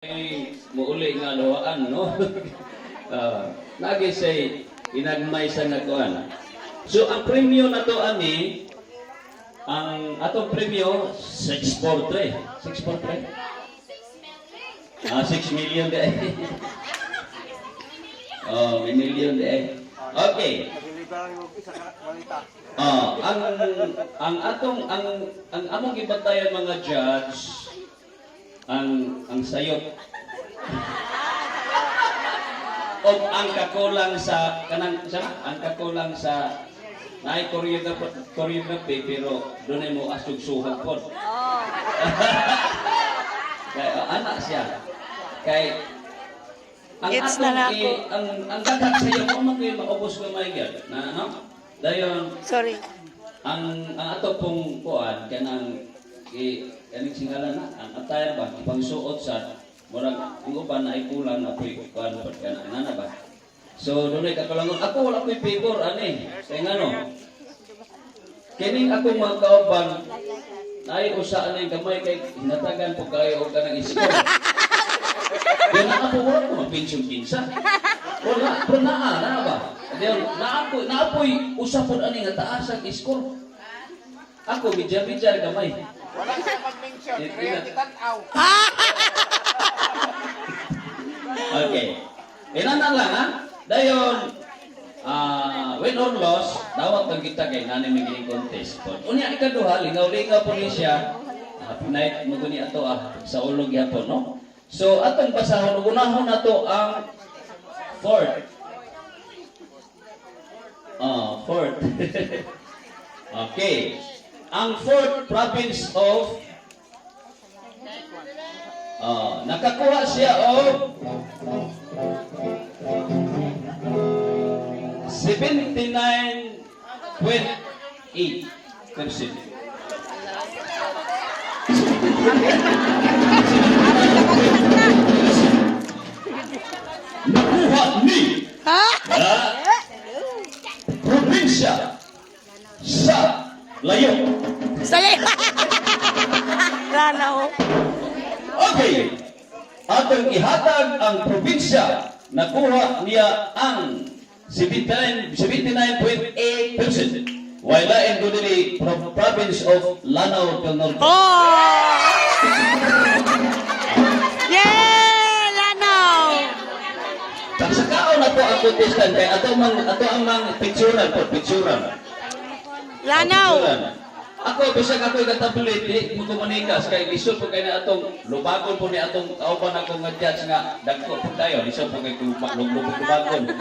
Ay muuli nga luwaan, no? Lagi say inagmay sa nakuan. So ang premyo na to ani, ang atong premyo 643. 643. 6 million de. Oh, may million de. Okay. Ang among gibatayan mga judge ang sayop o ang kakulang sa naay choreography pero doon mo asugsuhan po. Kaya anak siya kay ang dagat sayo mo man kayo maubos ko may gyud na ano dayon Sorry. ang ato pong kuan kanang kaning singalan na ang attire ba ipangsuot sa murag ang uban na ikulang na puy kuan ba kana ba so dunay kakulangon ako wala ko'y favor ani kay ngano kining akong mga kauban ay usa ani gamay kay hinatagan po kayo og kanang iskor yan na po wala ko mapensyon kinsa wala pero na ba diyon naapoy usa pod ani nga taas ang iskor ako bidya gamay. Wala siya mag-mention. Kaya kitanaw. Okay. Inanang lang ha. Dayon, win or loss, dawat lang kita kay nani magiging contest. Unya ikaduha, lingaw-lingaw po niya siya. Pinay mo guni ato sa ulog yapon, no? So atong basahon unahon nato ang fourth. Fourth. Okay. Ang fourth province of nakakuha siya of 79.8%. Nakuha ni probinsya sa Layo. Saya. Ranaw. Okay. Atong ihatag ang probinsya nakuha niya ang 79.8%. While lain do dili province of Lanao del Norte. Oh! Yeah! Lanaw! Tagsakao na po ang contestant kay ato ang mga picturean. Lanaw! Ako bisag ako ikatablet mo komunikas kay lisod po kay na atong lubagon po ni atong kauban ako nga judge nga dagko po tayo lisod po kay lubagon.